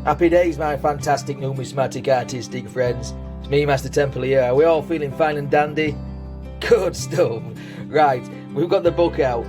Happy days, my fantastic numismatic artistic friends. It's me, MasterTemple here. Are we all feeling fine and dandy? Good stuff. Right, we've got the book out,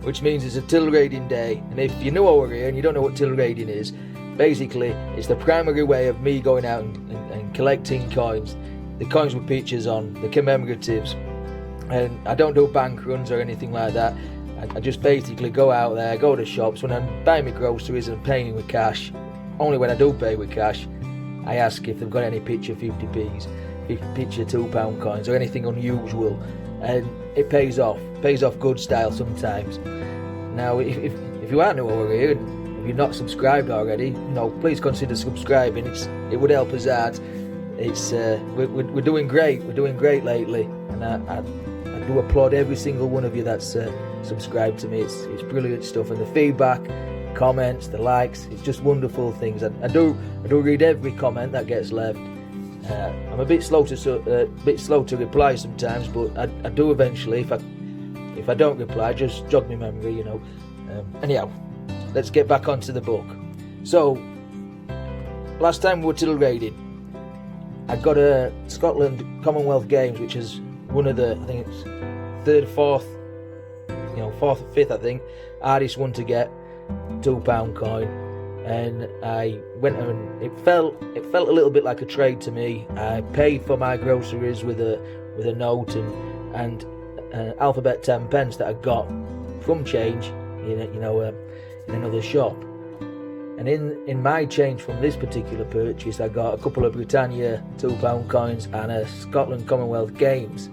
which means it's a till raiding day. And if you're new over here and you don't know what till raiding is, basically it's the primary way of me going out and collecting coins. The coins with pictures on, the commemoratives. And I don't do bank runs or anything like that. I just basically go out there, go to shops when I'm buying my groceries and paying with cash. Only when I do pay with cash, I ask if they've got any picture 50p's, picture £2 coins or anything unusual, and it pays off good style sometimes. Now, if you are new over here and if you're not subscribed already, please consider subscribing. It would help us out. We're doing great. We're doing great lately, and I do applaud every single one of you that's subscribed to me. It's brilliant stuff, and the feedback, comments, the likes, it's just wonderful things. I do read every comment that gets left. I'm a bit slow to reply sometimes, but I do eventually. If I don't reply, just jog my memory, Anyhow, let's get back onto the book. So, last time we were till raiding, I got a Scotland Commonwealth Games, which is one of the, I think it's third, fourth or fifth, I think, hardest one to get. £2 coin, and I went and it felt a little bit like a trade to me. I paid for my groceries with a note and an alphabet 10 pence that I got from change in another shop. And in my change from this particular purchase, I got a couple of Britannia £2 coins and a Scotland Commonwealth Games.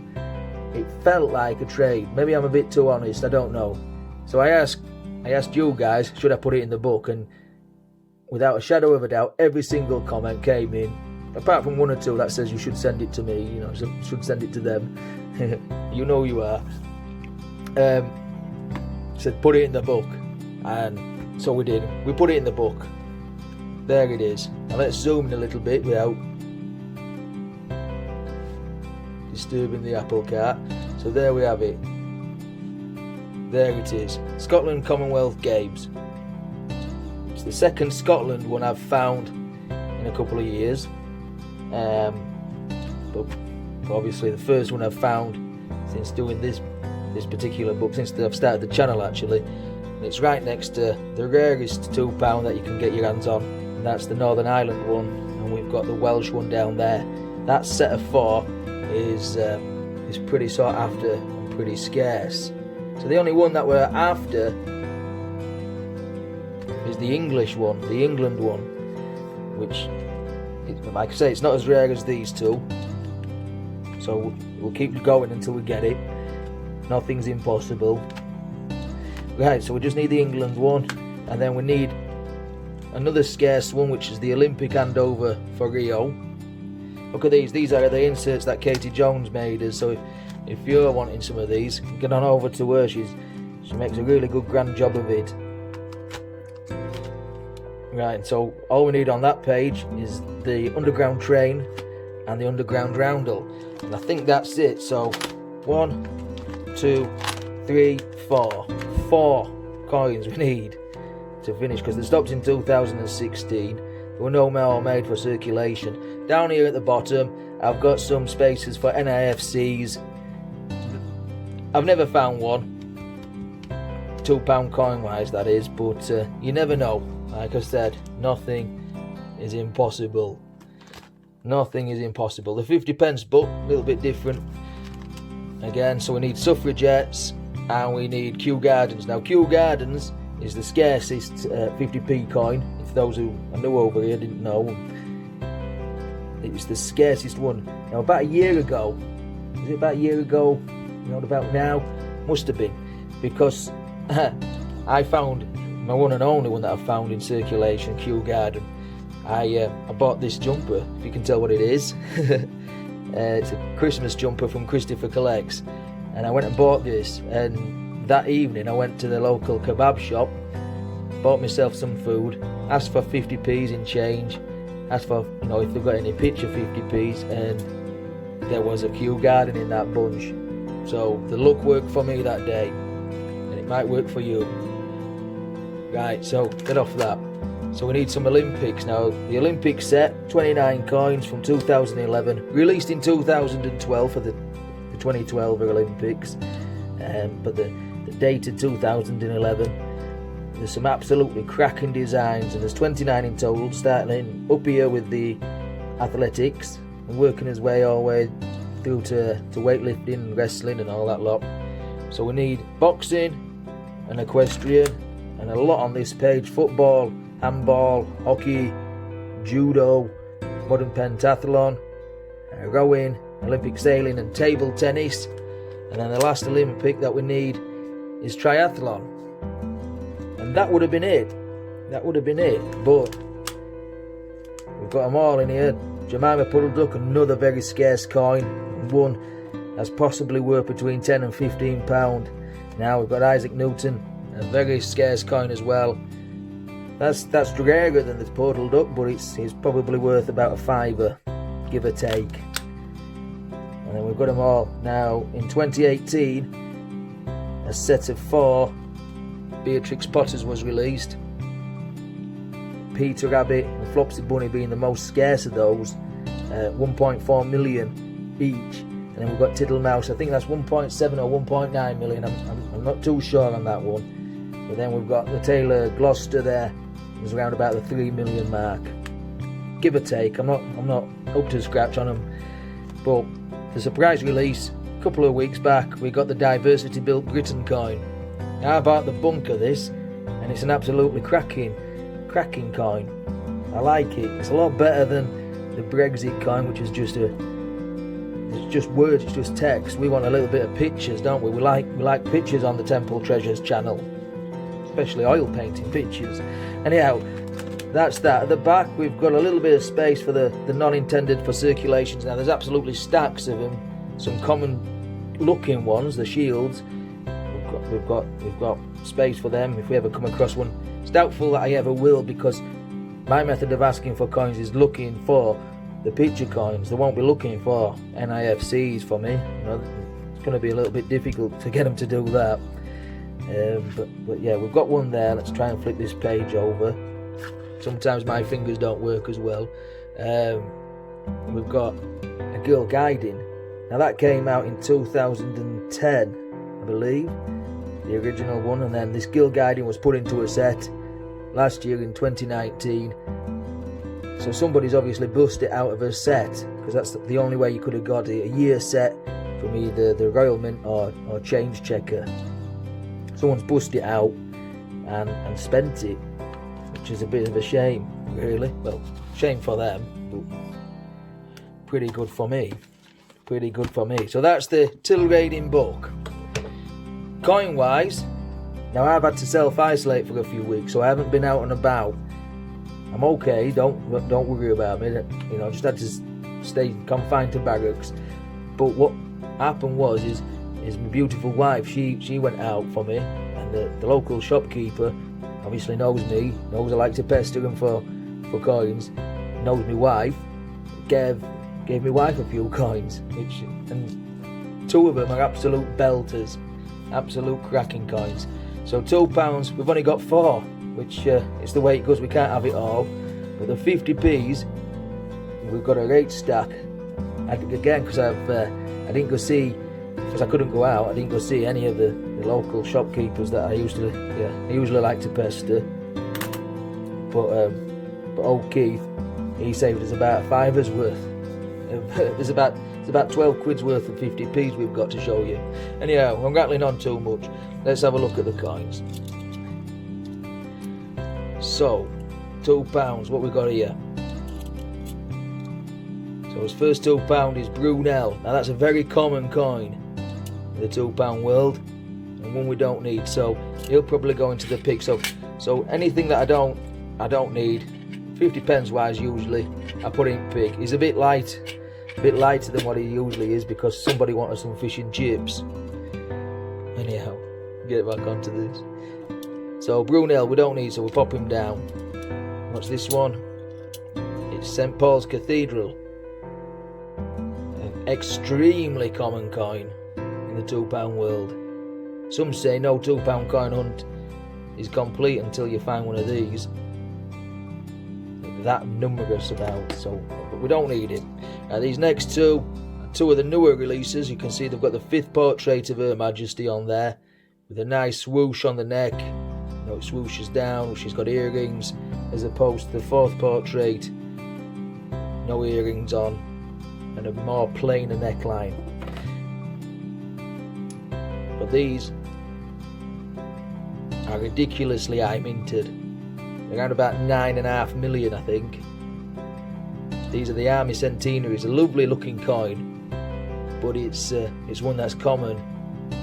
It felt like a trade. Maybe I'm a bit too honest, I don't know. So I asked you guys, should I put it in the book? And without a shadow of a doubt, every single comment came in, apart from one or two that says you should send it to me, should send it to them. You know you are. Said put it in the book, and so we did. We put it in the book. There it is. Now let's zoom in a little bit without disturbing the apple cart. So there we have it. There it is, Scotland Commonwealth Games. It's the second Scotland one I've found in a couple of years, but obviously the first one I've found since doing this particular book, since I've started the channel actually. And it's right next to the rarest £2 that you can get your hands on, and that's the Northern Ireland one, and we've got the Welsh one down there. That set of 4 is pretty sought after and pretty scarce. So the only one that we're after is the English one, the England one, which, like I say, it's not as rare as these two. So we'll keep going until we get it. Nothing's impossible. Right, so we just need the England one, and then we need another scarce one, which is the Olympic handover for Rio. Look at these are the inserts that Katie Jones made us, so if you're wanting some of these, get on over to her. She makes a really good grand job of it. Right, so all we need on that page is the underground train and the underground roundel, and I think that's it. So 1, 2, 3, 4. 4 coins we need to finish, because they stopped in 2016. There were no more made for circulation. Down here at the bottom, I've got some spaces for NIFCs. I've never found one, £2 coin wise that is, but you never know. Like I said, nothing is impossible. Nothing is impossible. The 50 pence book, a little bit different again. So we need suffragettes and we need Kew Gardens. Now Kew Gardens is the scarcest 50p coin, if those who are new over here didn't know. It's the scarcest one. Now about a year ago, is it about a year ago? About now, must have been, because I found my one and only one that I found in circulation, Kew Garden. I bought this jumper, if you can tell what it is. It's a Christmas jumper from Christopher Collects, and I went and bought this, and that evening I went to the local kebab shop, bought myself some food, asked for 50p's in change, asked for if they've got any picture 50p's, and there was a Kew Garden in that bunch. So the luck worked for me that day, and it might work for you. Right, so get off that. So we need some Olympics. Now, the Olympic set, 29 coins from 2011, released in 2012 for the 2012 Olympics, but the dated 2011. There's some absolutely cracking designs, and there's 29 in total, starting up here with the athletics and working his way all the way through to weightlifting and wrestling and all that lot. So we need boxing and equestrian and a lot on this page: football, handball, hockey, judo, modern pentathlon, rowing, Olympic sailing and table tennis. And then the last Olympic that we need is triathlon. And that would have been it. But we've got them all in here. Jemima Puddle Duck, another very scarce coin, one that's possibly worth between 10 and 15 pound. Now we've got Isaac Newton, a very scarce coin as well. That's rarer than the Puddle Duck, but it's probably worth about a £5, give or take. And then we've got them all. Now in 2018, a set of 4 Beatrix Potters was released. Peter Rabbit and Flopsy Bunny being the most scarce of those, 1.4 million each. And then we've got Tittlemouse, I think that's 1.7 or 1.9 million, I'm not too sure on that one. But then we've got the Taylor Gloucester there, is around about the 3 million mark, give or take. I'm not up to scratch on them. But the surprise release a couple of weeks back, we got the Diversity Built Britain coin. Now I bought the bunker this, and it's an absolutely cracking coin. I like it. It's a lot better than the Brexit coin, which is just words, it's just text. We want a little bit of pictures, don't we? We like pictures on the Temple Treasures channel, especially oil painting pictures. Anyhow, that's that. At the back we've got a little bit of space for the non-intended for circulations. Now there's absolutely stacks of them, some common looking ones, the shields. We've got space for them if we ever come across one. It's doubtful that I ever will, because my method of asking for coins is looking for the picture coins. They won't be looking for NIFCs for me. It's going to be a little bit difficult to get them to do that. But yeah, we've got one there. Let's try and flip this page over. Sometimes my fingers don't work as well. We've got a Girl Guiding. Now that came out in 2010, I believe, the original one, and then this Girl Guiding was put into a set last year in 2019. So somebody's obviously bust it out of a set, because that's the only way you could have got it, a year set from either the Royal Mint or Change Checker. Someone's bust it out and spent it, which is a bit of a shame, really. Well, shame for them, but pretty good for me. So that's the Till Raiding book. Coin wise, now I've had to self-isolate for a few weeks, so I haven't been out and about. I'm okay, don't worry about me. Just had to stay confined to barracks. But what happened is my beautiful wife, she went out for me, and the local shopkeeper obviously knows me, knows I like to pester him for coins, knows my wife, gave my wife a few coins, and 2 of them are absolute belters, absolute cracking coins. So £2, we've only got 4, which is the way it goes. We can't have it all. But the 50p's, we've got a great stack. Again, because I didn't go see, because I couldn't go out, I didn't go see any of the local shopkeepers that I usually like to pester. But old Keith, he saved us about £5's worth. There's about 12 quid's worth of 50p's we've got to show you. Anyhow, I'm rattling on too much. Let's have a look at the coins. So, £2, what we got here? So his first £2 is Brunel. Now that's a very common coin in the £2 world, and one we don't need. So he'll probably go into the pick. So anything that I don't need, 50p wise usually, I put in pick. He's a bit lighter than what he usually is, because somebody wanted some fish and chips. Anyhow, get back onto this. So Brunel we don't need, so we pop him down. What's this one? It's St Paul's Cathedral. An extremely common coin in the £2 world. Some say no £2 coin hunt is complete until you find one of these. that numerous about, so but we don't need it. These next two of the newer releases. You can see they've got the 5th portrait of Her Majesty on there with a nice swoosh on the neck. You know, it swooshes down. She's got earrings, as opposed to the 4th portrait, no earrings on and a more plainer neckline. But these are ridiculously high minted, around about 9.5 million, I think. These are the Army Centenaries, a lovely looking coin, but it's one that's common,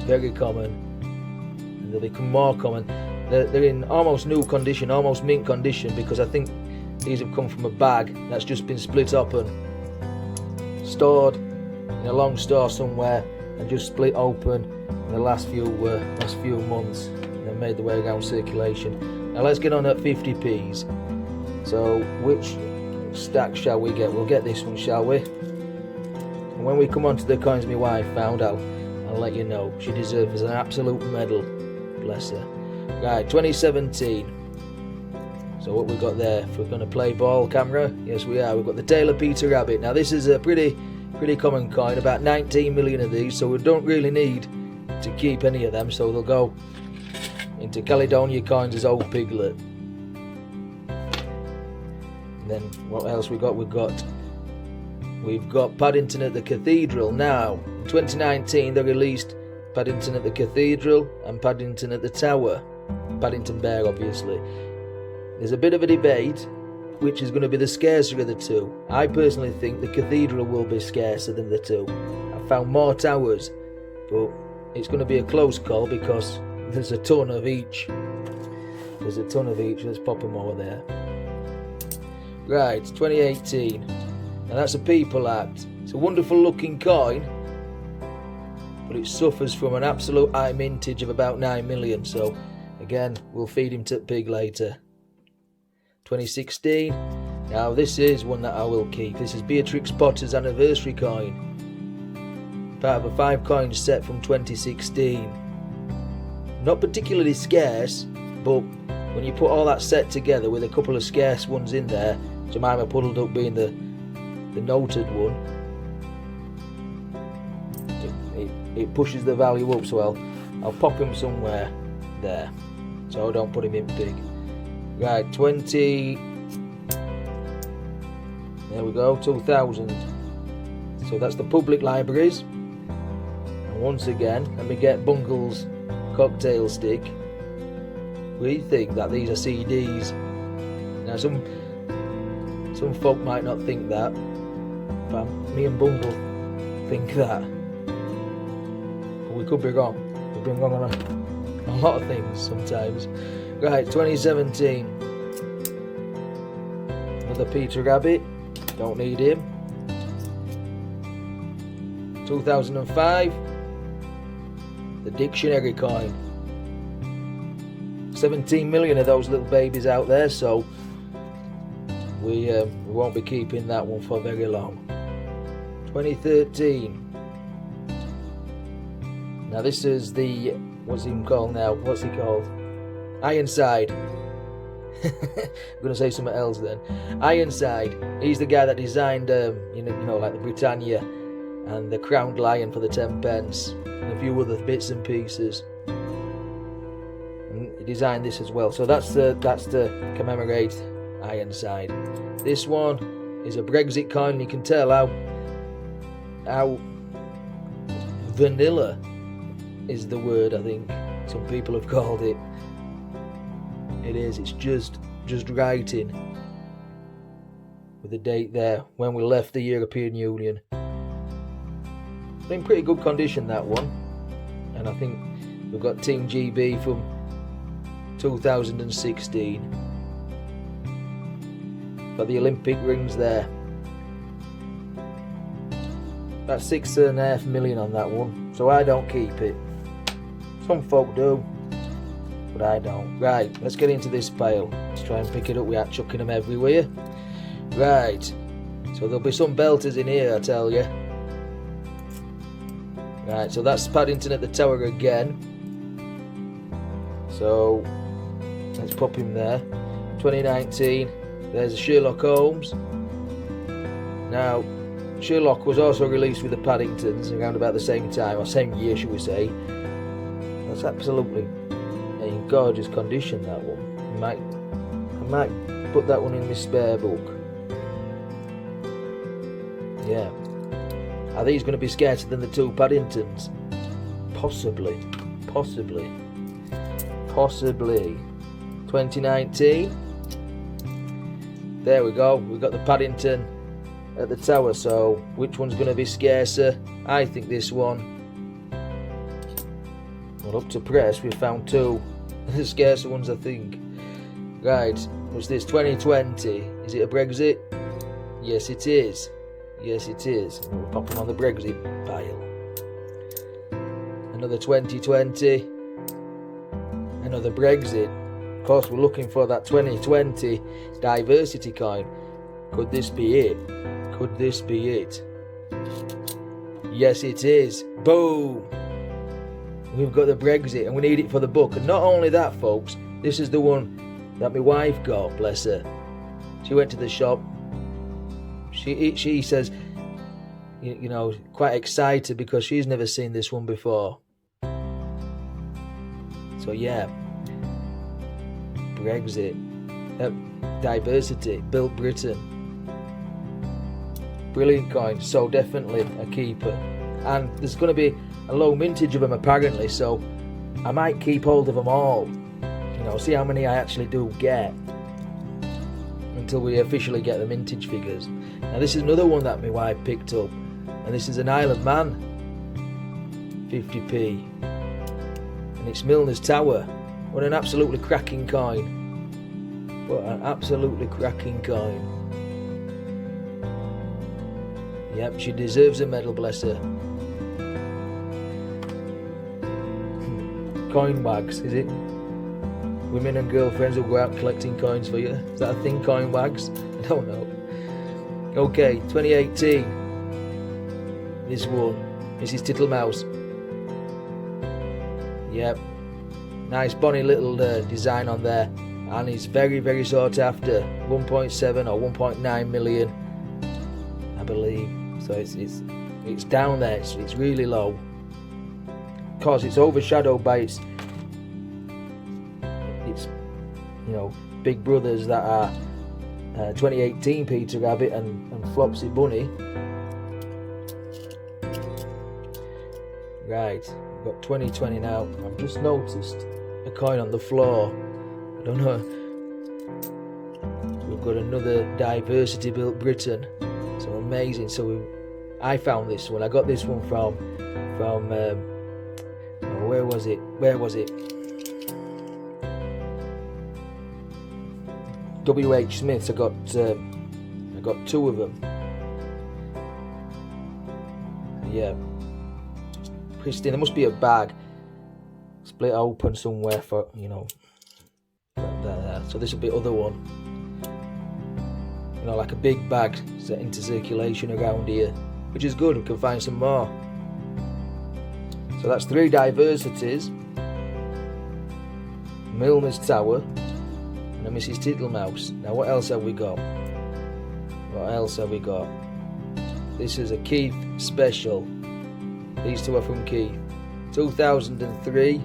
very common, and they'll become more common. They're in almost new condition, almost mint condition, because I think these have come from a bag that's just been split open, stored in a long store somewhere, and just split open in the last few months, and then made their way around circulation. Now let's get on at 50p's. So which stack shall we get? We'll get this one, shall we? And when we come on to the coins my wife found out, I'll let you know. She deserves an absolute medal, bless her. Right, 2017. So what we've got there, if we're going to play ball camera, yes we are. We've got the Tailor Peter Rabbit. Now this is a pretty common coin, about 19 million of these, so we don't really need to keep any of them, so they'll go into Caledonia Coins as Old Piglet. And then what else we got? We've got Paddington at the Cathedral. Now in 2019 they released Paddington at the Cathedral and Paddington at the Tower. Paddington Bear, obviously. There's a bit of a debate which is going to be the scarcer of the two. I personally think the Cathedral will be scarcer than the two. I found more towers, but it's going to be a close call because there's a ton of each. Let's pop them over there. Right, 2018. Now that's a People Act. It's a wonderful looking coin, but it suffers from an absolute high mintage of about 9 million. So again, we'll feed him to pig later. 2016. Now this is one that I will keep. This is Beatrix Potter's anniversary coin, part of a 5 coin set from 2016. Not particularly scarce, but when you put all that set together with a couple of scarce ones in there, Jemima Puddled Up being the noted one, it pushes the value up. So I'll pop him somewhere there, so I don't put him in big. Right, 20. There we go, 2000. So that's the public libraries. And once again, let me get Bungle's cocktail stick. We think that these are CDs. Now some folk might not think that, but me and Bungle think that. But we could be wrong. We've been wrong on a lot of things sometimes. Right, 2017. Another Peter Rabbit. Don't need him. 2005. The dictionary coin. 17 million of those little babies out there, so we won't be keeping that one for very long. 2013. Now this is the, what's he called now? What's he called? Ironside. I'm going to say something else then. Ironside. He's the guy that designed, you know, like the Britannia and the Crowned Lion for the 10 pence and a few other bits and pieces. And he designed this as well. So that's to commemorate Ironside. This one is a Brexit coin. You can tell how vanilla is the word, I think some people have called it. It is. It's just writing with the date there when we left the European Union. It's in pretty good condition, that one. And I think we've got Team GB from 2016. Got the Olympic rings there. About 6.5 million on that one, so I don't keep it. Some folk do, but I don't. Right, let's get into this pile. Let's try and pick it up without chucking them everywhere. Right, so there'll be some belters in here, I tell you. Right, so that's Paddington at the Tower again. So let's pop him there. 2019. There's Sherlock Holmes. Now, Sherlock was also released with the Paddingtons around about the same time, or same year, should we say. That's absolutely in gorgeous condition, that one. I might put that one in my spare book. Yeah. Are these going to be scarcer than the two Paddingtons? Possibly. 2019. There we go. We've got the Paddington at the tower. So which one's going to be scarcer? I think this one. Well, up to press, we've found two scarcer ones, I think. Right. What's this? 2020. Is it a Brexit? Yes, it is. Yes, it is. We'll pop them on the Brexit pile. Another 2020. Another Brexit. Of course, we're looking for that 2020 diversity coin. Could this be it? Could this be it? Yes, it is. Boom! We've got the Brexit, and we need it for the book. And not only that, folks, this is the one that my wife got, bless her. She went to the shop. She says, you know, quite excited because she's never seen this one before. So yeah, Brexit, diversity, built Britain. Brilliant coin, so definitely a keeper. And there's going to be a low mintage of them apparently, so I might keep hold of them all. You know, see how many I actually do get until we officially get the mintage figures. Now this is another one that my wife picked up, and this is an Isle of Man 50p, and it's Milner's Tower. What an absolutely cracking coin. What an absolutely cracking coin. Yep, she deserves a medal, bless her. Coin wags, is it? Women and girlfriends will go out collecting coins for you. Is that a thing, coin wags? I don't know. Okay, 2018. This one, Mrs. Tittlemouse. Yep. Nice bonny little design on there. And it's very, very sought after. 1.7 or 1.9 million, I believe. So it's down there. It's really low. Of course, it's overshadowed by its you know, big brothers that are 2018 Peter Rabbit and Flopsy Bunny. Right, we've got 2020 now. I've just noticed a coin on the floor. I don't know. We've got another diversity built Britain. So amazing. So I found this one. I got this one from where was it? W.H. Smith's. I got two of them. Yeah, pristine. There must be a bag split open somewhere for, you know, there. So this will be other one. You know, like a big bag set into circulation around here, which is good. We can find some more. So that's 3 diversities. Milner's Tower and a Mrs. Tittlemouse. Now what else have we got? This is a Keith special. These two are from Keith. 2003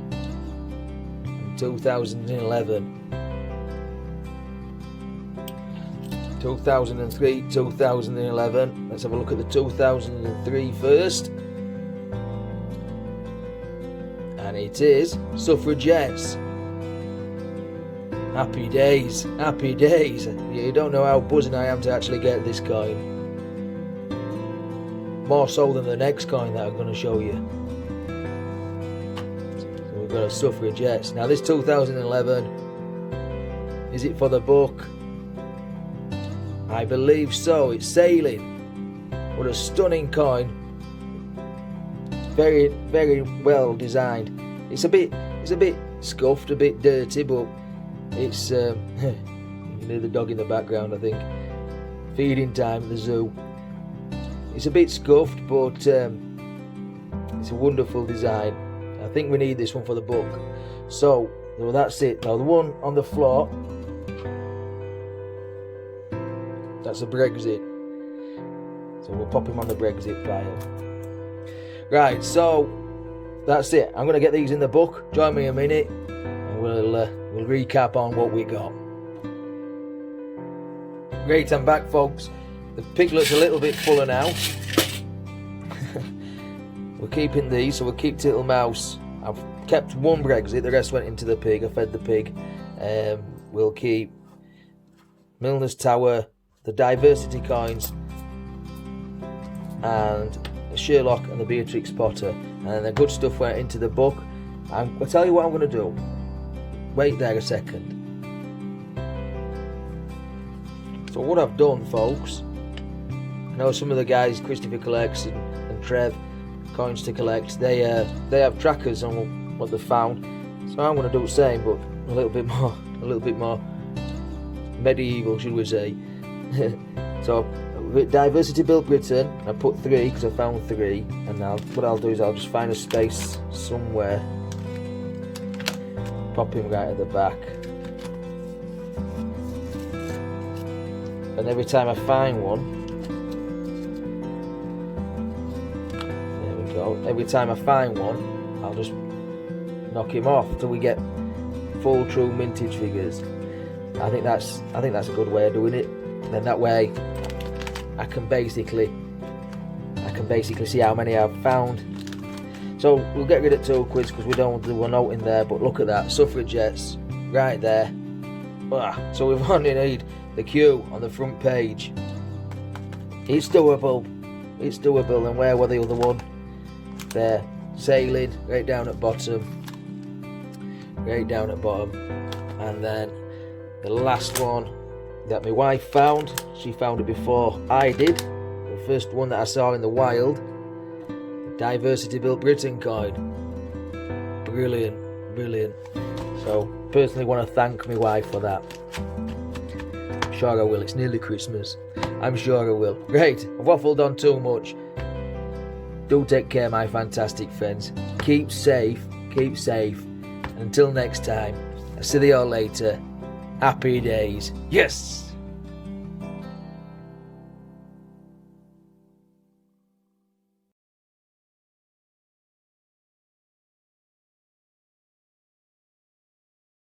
and 2011. 2003, 2011. Let's have a look at the 2003 first. And it is Suffragettes. Happy days, happy days. You don't know how buzzing I am to actually get this coin. More so than the next coin that I'm going to show you. So we've got a Suffragettes. Now this 2011, is it for the book? I believe so. It's sailing. What a stunning coin. Very, very well designed. It's a bit scuffed, a bit dirty, but it's you can hear the dog in the background, I think. Feeding time at the zoo. It's a bit scuffed, but it's a wonderful design. I think we need this one for the book. So, well, that's it. Now the one on the floor, That's a Brexit. So we'll pop him on the Brexit pile. Right, so that's it. I'm going to get these in the book. Join me a minute and we'll recap on what we got. Great, I'm back, folks. The piglet's a little bit fuller now. We're keeping these, so we'll keep Tittle Mouse. I've kept one Brexit, the rest went into the pig. I fed the pig. We'll keep Milner's Tower, the Diversity coins, and the Sherlock and the Beatrix Potter. And the good stuff went into the book. I'll tell you what I'm going to do. Wait there a second. So what I've done, folks, I know some of the guys, Christopher collects and Trev, coins to collect, they have trackers on what they've found. So I'm going to do the same, but a little bit more medieval, should we say. So Diversity built Britain, I put 3 because I found 3, and now what I'll do is I'll just find a space somewhere, pop him right at the back, and every time I find one, there we go, every time I find one I'll just knock him off until we get full true mintage figures. I think that's a good way of doing it. Then that way I can basically see how many I've found. So we'll get rid of 2 quids because we don't do a note in there, but look at that, suffragettes right there. So we've only need the Q on the front page. It's doable, and where were the other one? There, sailing, right down at bottom, and then the last one that my wife found, she found it before I did, the first one that I saw in the wild, Diversity built Britain coin. Brilliant. So personally want to thank my wife for that. I'm sure I will, it's nearly Christmas. I'm sure I will. Great, I've waffled on too much. Do take care, my fantastic friends. Keep safe. Until next time, I'll see you all later. Happy days. Yes!